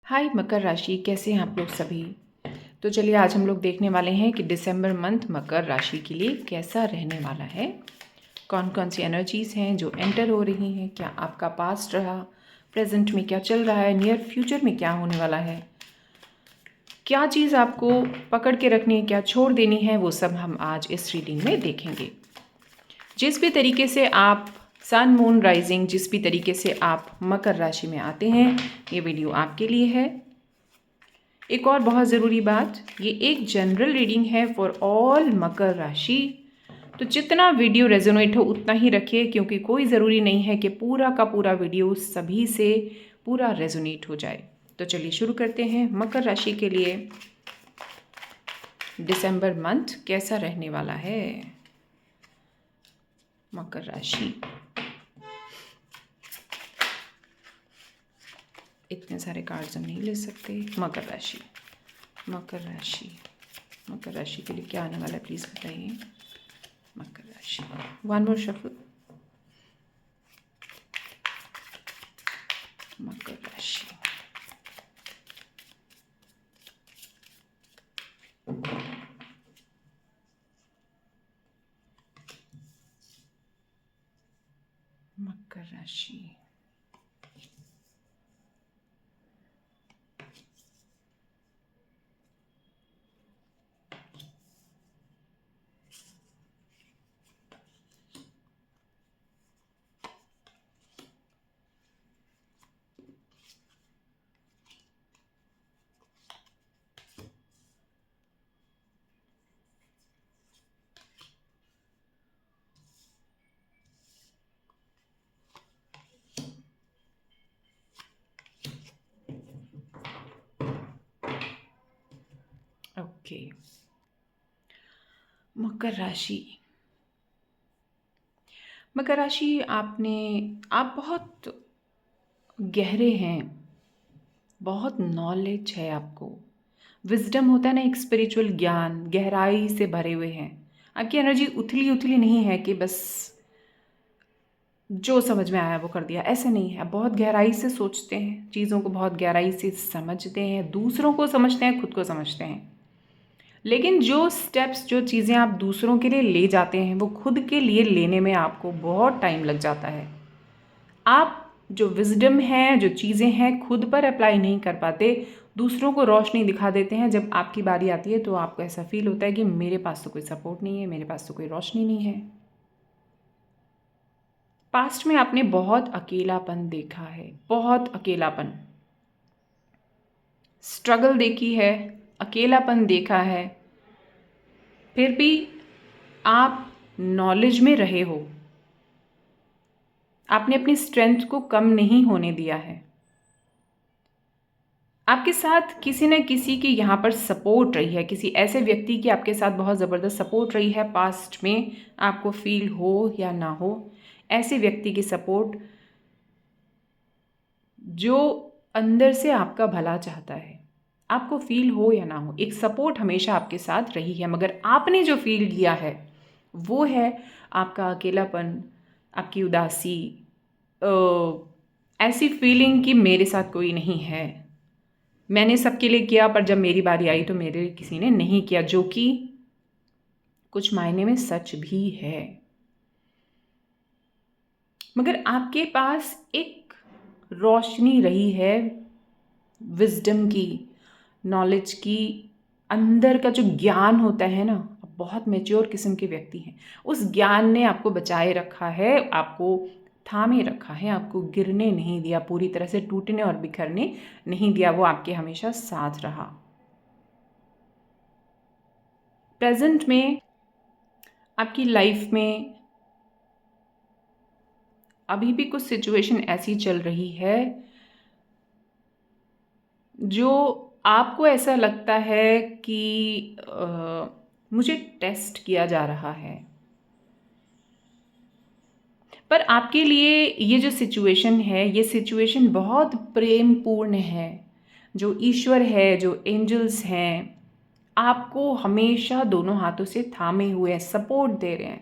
हाय मकर राशि, कैसे हैं आप लोग सभी। तो चलिए आज हम लोग देखने वाले हैं कि दिसंबर मंथ मकर राशि के लिए कैसा रहने वाला है। कौन कौन सी एनर्जीज़ हैं जो एंटर हो रही हैं, क्या आपका पास्ट रहा, प्रेजेंट में क्या चल रहा है, नियर फ्यूचर में क्या होने वाला है, क्या चीज़ आपको पकड़ के रखनी है, क्या छोड़ देनी है, वो सब हम आज इस रीडिंग में देखेंगे। जिस भी तरीके से आप सन मून राइजिंग, जिस भी तरीके से आप मकर राशि में आते हैं, ये वीडियो आपके लिए है। एक और बहुत ज़रूरी बात, ये एक जनरल रीडिंग है फॉर ऑल मकर राशि। तो जितना वीडियो रेजोनेट हो उतना ही रखिए, क्योंकि कोई ज़रूरी नहीं है कि पूरा का पूरा वीडियो सभी से पूरा रेजोनेट हो जाए। तो चलिए शुरू करते हैं। मकर राशि के लिए दिसंबर मंथ कैसा रहने वाला है। मकर राशि, इतने सारे कार्ड्स हम नहीं ले सकते। मकर राशि, मकर राशि, मकर राशि के लिए क्या आने वाला है प्लीज़ बताइए। मकर राशि, वन मोर शफल। मकर राशि, मकर राशि, ओके। मकर राशि, मकर राशि, आप बहुत गहरे हैं, बहुत नॉलेज है आपको। विजडम होता है ना, एक स्पिरिचुअल ज्ञान, गहराई से भरे हुए हैं। आपकी एनर्जी उथली उथली नहीं है कि बस जो समझ में आया वो कर दिया, ऐसा नहीं है। बहुत गहराई से सोचते हैं, चीज़ों को बहुत गहराई से समझते हैं, दूसरों को समझते हैं, खुद को समझते हैं। लेकिन जो स्टेप्स, जो चीज़ें आप दूसरों के लिए ले जाते हैं, वो खुद के लिए लेने में आपको बहुत टाइम लग जाता है। आप जो विजडम है, जो चीज़ें हैं, खुद पर अप्लाई नहीं कर पाते, दूसरों को रोशनी दिखा देते हैं। जब आपकी बारी आती है तो आपको ऐसा फील होता है कि मेरे पास तो कोई सपोर्ट नहीं है, मेरे पास तो कोई रोशनी नहीं है। पास्ट में आपने बहुत अकेलापन देखा है, बहुत अकेलापन, स्ट्रगल देखी है, अकेलापन देखा है। फिर भी आप नॉलेज में रहे हो, आपने अपनी स्ट्रेंथ को कम नहीं होने दिया है। आपके साथ किसी न किसी की यहाँ पर सपोर्ट रही है, किसी ऐसे व्यक्ति की आपके साथ बहुत ज़बरदस्त सपोर्ट रही है पास्ट में, आपको फील हो या ना हो। ऐसे व्यक्ति की सपोर्ट जो अंदर से आपका भला चाहता है, आपको फील हो या ना हो, एक सपोर्ट हमेशा आपके साथ रही है। मगर आपने जो फील किया है वो है आपका अकेलापन, आपकी उदासी, ऐसी फीलिंग कि मेरे साथ कोई नहीं है, मैंने सबके लिए किया पर जब मेरी बारी आई तो मेरे लिए किसी ने नहीं किया, जो कि कुछ मायने में सच भी है। मगर आपके पास एक रोशनी रही है विजडम की, नॉलेज की, अंदर का जो ज्ञान होता है ना, आप बहुत मैच्योर किस्म के व्यक्ति हैं। उस ज्ञान ने आपको बचाए रखा है, आपको थामे रखा है, आपको गिरने नहीं दिया, पूरी तरह से टूटने और बिखरने नहीं दिया। वो आपके हमेशा साथ रहा। प्रेजेंट में आपकी लाइफ में अभी भी कुछ सिचुएशन ऐसी चल रही है जो आपको ऐसा लगता है कि मुझे टेस्ट किया जा रहा है। पर आपके लिए ये जो सिचुएशन है, ये सिचुएशन बहुत प्रेमपूर्ण है। जो ईश्वर है, जो एंजल्स हैं, आपको हमेशा दोनों हाथों से थामे हुए हैं, सपोर्ट दे रहे हैं।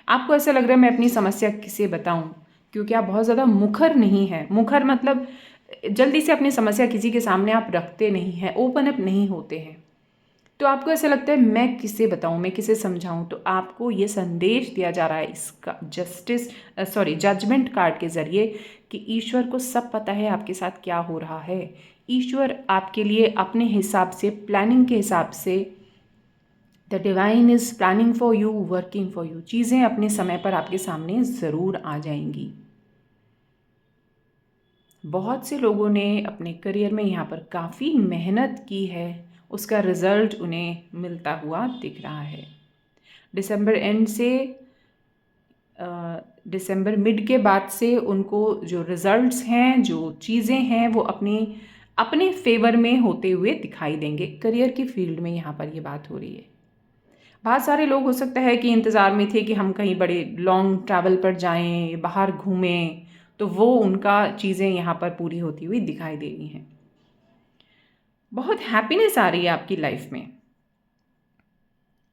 आपको ऐसा लग रहा है मैं अपनी समस्या किसे बताऊं, क्योंकि आप बहुत ज़्यादा मुखर नहीं हैं। मुखर मतलब जल्दी से अपनी समस्या किसी के सामने आप रखते नहीं हैं, ओपन अप नहीं होते हैं। तो आपको ऐसा लगता है मैं किसे बताऊं, मैं किसे समझाऊं। तो आपको ये संदेश दिया जा रहा है इसका जजमेंट कार्ड के ज़रिए कि ईश्वर को सब पता है आपके साथ क्या हो रहा है। ईश्वर आपके लिए अपने हिसाब से, प्लानिंग के हिसाब से, the divine is planning for you, working for you. चीज़ें अपने समय पर आपके सामने ज़रूर आ जाएंगी। बहुत से लोगों ने अपने करियर में यहाँ पर काफ़ी मेहनत की है, उसका रिज़ल्ट उन्हें मिलता हुआ दिख रहा है। दिसंबर एंड से दिसंबर मिड के बाद से उनको जो रिज़ल्ट्स हैं, जो चीज़ें हैं, वो अपने फेवर में होते हुए दिखाई देंगे। करियर की फील्ड में यहाँ पर ये बात हो रही है। बहुत सारे लोग हो सकता है कि इंतज़ार में थे कि हम कहीं बड़े लॉन्ग ट्रैवल पर जाएं, बाहर घूमें, तो वो उनका चीज़ें यहाँ पर पूरी होती हुई दिखाई दे रही हैं। बहुत हैप्पीनेस आ रही है आपकी लाइफ में।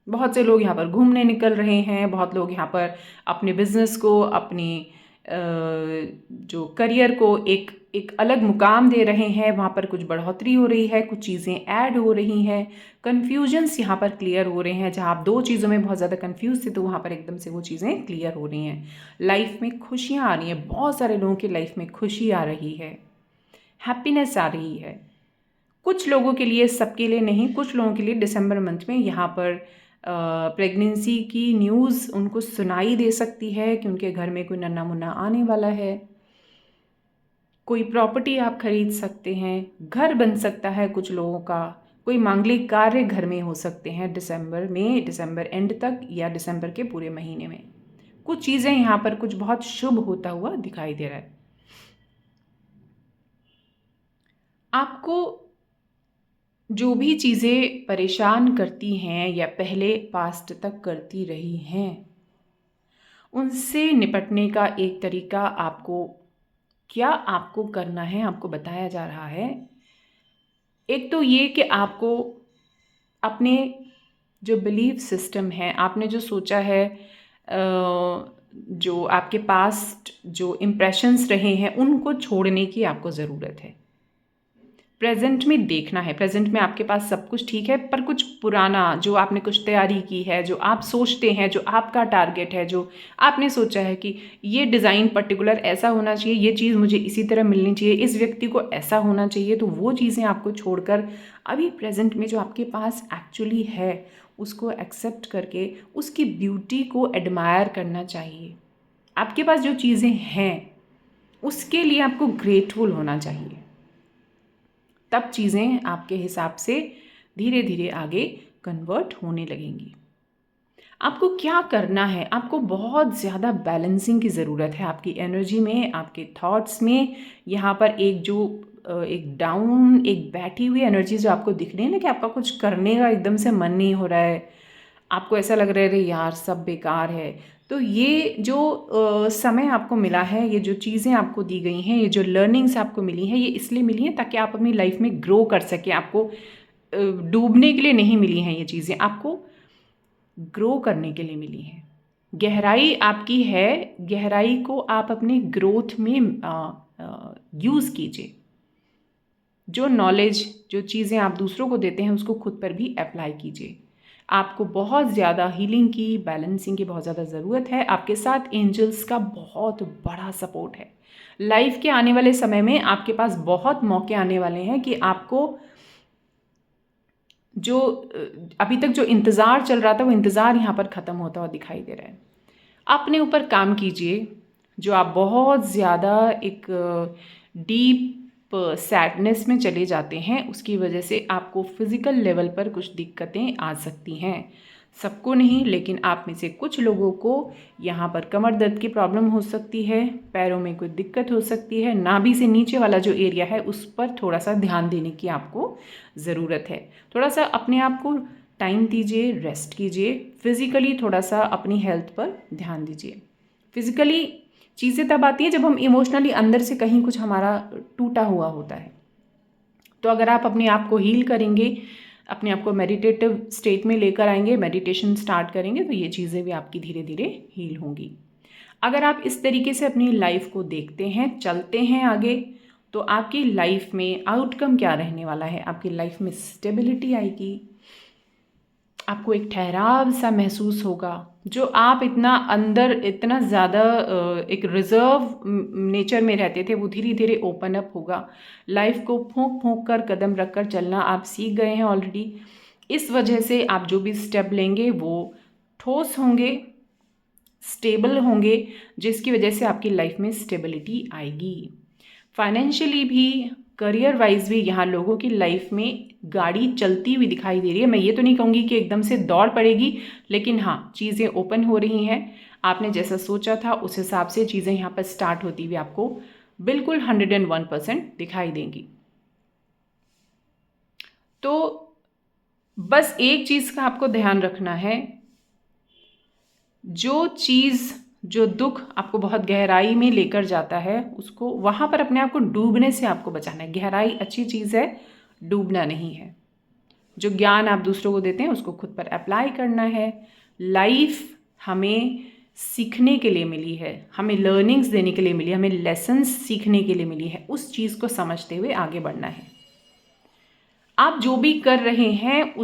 बहुत से लोग यहाँ पर घूमने निकल रहे हैं, बहुत लोग यहाँ पर अपने बिजनेस को, अपनी जो करियर को एक अलग मुकाम दे रहे हैं। वहाँ पर कुछ बढ़ोतरी हो रही है, कुछ चीज़ें ऐड हो रही हैं, कन्फ्यूजन्स यहाँ पर क्लियर हो रहे हैं। जहाँ आप दो चीज़ों में बहुत ज़्यादा कन्फ्यूज थे, तो वहाँ पर एकदम से वो चीज़ें क्लियर हो रही हैं। लाइफ में खुशियाँ आ रही हैं, बहुत सारे लोगों की लाइफ में खुशी आ रही है, हैप्पीनेस आ रही है। कुछ लोगों के लिए, सबके लिए नहीं, कुछ लोगों के लिए दिसंबर मंथ में यहाँ पर प्रेगनेंसी की न्यूज़ उनको सुनाई दे सकती है कि उनके घर में कोई नन्हा मुन्ना आने वाला है। कोई प्रॉपर्टी आप खरीद सकते हैं, घर बन सकता है कुछ लोगों का, कोई मांगलिक कार्य घर में हो सकते हैं दिसंबर में, दिसंबर एंड तक या दिसंबर के पूरे महीने में। कुछ चीज़ें यहाँ पर कुछ बहुत शुभ होता हुआ दिखाई दे रहा है। आपको जो भी चीज़ें परेशान करती हैं या पहले पास्ट तक करती रही हैं, उनसे निपटने का एक तरीका आपको करना है, आपको बताया जा रहा है। एक तो ये कि आपको अपने जो बिलीफ सिस्टम है, आपने जो सोचा है, जो आपके पास्ट जो इम्प्रेशंस रहे हैं, उनको छोड़ने की आपको ज़रूरत है। प्रेजेंट में देखना है, प्रेजेंट में आपके पास सब कुछ ठीक है, पर कुछ पुराना जो आपने कुछ तैयारी की है, जो आप सोचते हैं, जो आपका टारगेट है, जो आपने सोचा है कि ये डिज़ाइन पर्टिकुलर ऐसा होना चाहिए, ये चीज़ मुझे इसी तरह मिलनी चाहिए, इस व्यक्ति को ऐसा होना चाहिए, तो वो चीज़ें आपको छोड़कर अभी प्रेजेंट में जो आपके पास एक्चुअली है उसको एक्सेप्ट करके उसकी ब्यूटी को एडमायर करना चाहिए। आपके पास जो चीज़ें हैं उसके लिए आपको ग्रेटफुल होना चाहिए। तब चीज़ें आपके हिसाब से धीरे धीरे आगे कन्वर्ट होने लगेंगी। आपको क्या करना है? आपको बहुत ज़्यादा बैलेंसिंग की ज़रूरत है आपकी एनर्जी में, आपके थॉट्स में। यहाँ पर एक डाउन, एक बैठी हुई एनर्जी जो आपको दिख रही है ना, कि आपका कुछ करने का एकदम से मन नहीं हो रहा है, आपको ऐसा लग रहा है अरे यार सब बेकार है। तो ये जो समय आपको मिला है, ये जो चीज़ें आपको दी गई हैं, ये जो लर्निंग्स आपको मिली हैं, ये इसलिए मिली हैं ताकि आप अपनी लाइफ में ग्रो कर सकें। आपको डूबने के लिए नहीं मिली हैं ये चीज़ें, आपको ग्रो करने के लिए मिली हैं। गहराई आपकी है, गहराई को आप अपनी ग्रोथ में यूज़ कीजिए। जो नॉलेज, जो चीज़ें आप दूसरों को देते हैं, उसको खुद पर भी अप्लाई कीजिए। आपको बहुत ज़्यादा हीलिंग की, बैलेंसिंग की बहुत ज़्यादा ज़रूरत है। आपके साथ एंजल्स का बहुत बड़ा सपोर्ट है। लाइफ के आने वाले समय में आपके पास बहुत मौके आने वाले हैं कि आपको जो अभी तक जो इंतज़ार चल रहा था, वो इंतज़ार यहाँ पर ख़त्म होता हुआ दिखाई दे रहा है। अपने ऊपर काम कीजिए। जो आप बहुत ज़्यादा एक डीप सैडनेस में चले जाते हैं, उसकी वजह से आपको फिज़िकल लेवल पर कुछ दिक्कतें आ सकती हैं। सबको नहीं, लेकिन आप में से कुछ लोगों को यहाँ पर कमर दर्द की प्रॉब्लम हो सकती है, पैरों में कोई दिक्कत हो सकती है, नाभि से नीचे वाला जो एरिया है उस पर थोड़ा सा ध्यान देने की आपको ज़रूरत है। थोड़ा सा अपने आप को टाइम दीजिए, रेस्ट कीजिए, फिज़िकली थोड़ा सा अपनी हेल्थ पर ध्यान दीजिए। फिज़िकली चीज़ें तब आती हैं जब हम इमोशनली अंदर से कहीं कुछ हमारा टूटा हुआ होता है। तो अगर आप अपने आप को हील करेंगे, अपने आप को मेडिटेटिव स्टेट में लेकर आएंगे, मेडिटेशन स्टार्ट करेंगे, तो ये चीज़ें भी आपकी धीरे धीरे हील होंगी। अगर आप इस तरीके से अपनी लाइफ को देखते हैं, चलते हैं आगे, तो आपकी लाइफ में आउटकम क्या रहने वाला है? आपकी लाइफ में स्टेबिलिटी आएगी, आपको एक ठहराव सा महसूस होगा। जो आप इतना अंदर इतना ज़्यादा एक रिजर्व नेचर में रहते थे, वो धीरे धीरे ओपन अप होगा। लाइफ को फूंक फूंक कर कदम रख कर चलना आप सीख गए हैं ऑलरेडी। इस वजह से आप जो भी स्टेप लेंगे वो ठोस होंगे, स्टेबल होंगे, जिसकी वजह से आपकी लाइफ में स्टेबिलिटी आएगी। फाइनेंशियली भी, करियर वाइज भी यहाँ लोगों की लाइफ में गाड़ी चलती हुई दिखाई दे रही है। मैं ये तो नहीं कहूँगी कि एकदम से दौड़ पड़ेगी, लेकिन हाँ, चीज़ें ओपन हो रही हैं। आपने जैसा सोचा था उस हिसाब से चीज़ें यहाँ पर स्टार्ट होती हुई आपको बिल्कुल 101% दिखाई देंगी। तो बस एक चीज़ का आपको ध्यान रखना है, जो चीज़, जो दुख आपको बहुत गहराई में लेकर जाता है, उसको वहाँ पर अपने आप को डूबने से आपको बचाना है। गहराई अच्छी चीज़ है, डूबना नहीं है। जो ज्ञान आप दूसरों को देते हैं उसको खुद पर अप्लाई करना है। लाइफ हमें सीखने के लिए मिली है, हमें लर्निंग्स देने के लिए मिली है, हमें लेसन्स सीखने के लिए मिली है। उस चीज़ को समझते हुए आगे बढ़ना है। आप जो भी कर रहे हैं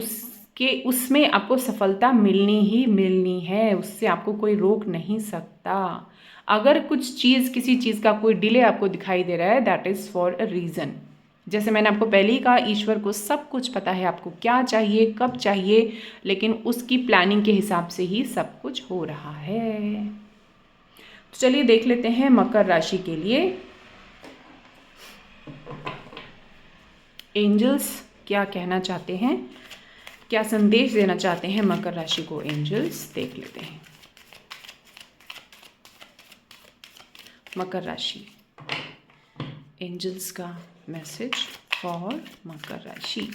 उसमें आपको सफलता मिलनी ही मिलनी है, उससे आपको कोई रोक नहीं सकता। अगर कुछ चीज़, किसी चीज़ का कोई डिले आपको दिखाई दे रहा है, that is for a reason. जैसे मैंने आपको पहले ही कहा, ईश्वर को सब कुछ पता है, आपको क्या चाहिए, कब चाहिए, लेकिन उसकी प्लानिंग के हिसाब से ही सब कुछ हो रहा है। तो चलिए देख लेते हैं मकर राशि के लिए एंजल्स क्या कहना चाहते हैं, क्या संदेश देना चाहते हैं मकर राशि को एंजल्स। देख लेते हैं मकर राशि, एंजल्स का मैसेज फॉर मकर राशि।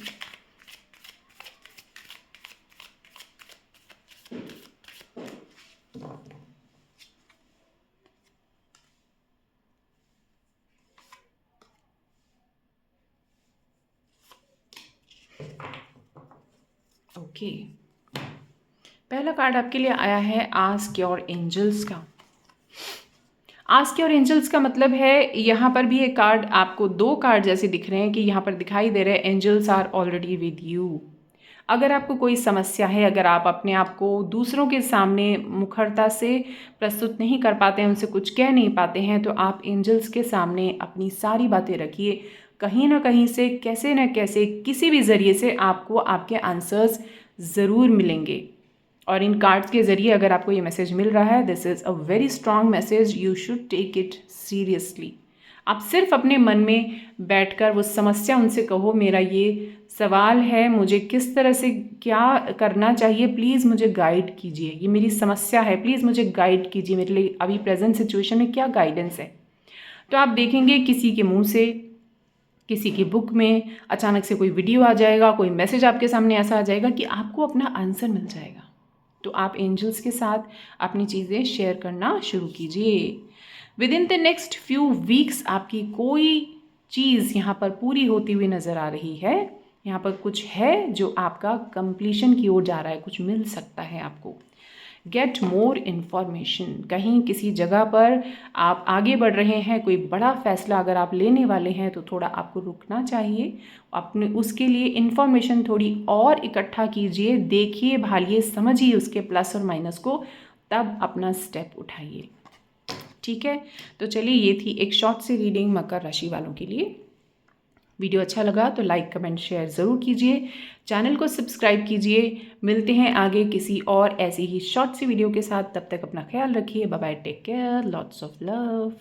ओके, पहला कार्ड आपके लिए आया है आस्क योर एंजल्स का। आस्क योर एंजल्स का मतलब है, यहाँ पर भी एक कार्ड आपको, दो कार्ड जैसे दिख रहे हैं कि यहाँ पर दिखाई दे रहे हैं angels are already with you. अगर आपको कोई समस्या है, अगर आप अपने आप को दूसरों के सामने मुखरता से प्रस्तुत नहीं कर पाते हैं, उनसे कुछ कह नहीं पाते हैं, तो आप एंजल्स के सामने अपनी सारी बातें रखिए। कहीं ना कहीं से, कैसे न कैसे, किसी भी ज़रिए से आपको आपके आंसर्स ज़रूर मिलेंगे। और इन कार्ड्स के ज़रिए अगर आपको ये मैसेज मिल रहा है, this is a very strong message, you should take it seriously. आप सिर्फ अपने मन में बैठकर वो समस्या उनसे कहो, मेरा ये सवाल है, मुझे किस तरह से क्या करना चाहिए, प्लीज़ मुझे गाइड कीजिए, ये मेरी समस्या है, प्लीज़ मुझे गाइड कीजिए, मेरे लिए अभी प्रेजेंट सिचुएशन में क्या गाइडेंस है। तो आप देखेंगे किसी के मुंह से, किसी की बुक में अचानक से कोई वीडियो आ जाएगा, कोई मैसेज आपके सामने ऐसा आ जाएगा कि आपको अपना आंसर मिल जाएगा। तो आप एंजल्स के साथ अपनी चीज़ें शेयर करना शुरू कीजिए। With in the next few weeks आपकी कोई चीज़ यहाँ पर पूरी होती हुई नज़र आ रही है। यहाँ पर कुछ है जो आपका कंप्लीशन की ओर जा रहा है, कुछ मिल सकता है आपको। गेट मोर इन्फॉर्मेशन, कहीं किसी जगह पर आप आगे बढ़ रहे हैं, कोई बड़ा फैसला अगर आप लेने वाले हैं तो थोड़ा आपको रुकना चाहिए। अपने उसके लिए इन्फॉर्मेशन थोड़ी और इकट्ठा कीजिए, देखिए, भालिए, समझिए उसके प्लस और माइनस को, तब अपना स्टेप उठाइए। ठीक है, तो चलिए ये थी एक शॉर्ट सी रीडिंग मकर राशि वालों के लिए। वीडियो अच्छा लगा तो लाइक, कमेंट, शेयर ज़रूर कीजिए, चैनल को सब्सक्राइब कीजिए। मिलते हैं आगे किसी और ऐसी ही शॉर्ट सी वीडियो के साथ, तब तक अपना ख्याल रखिए। Bye bye, take care, lots of love.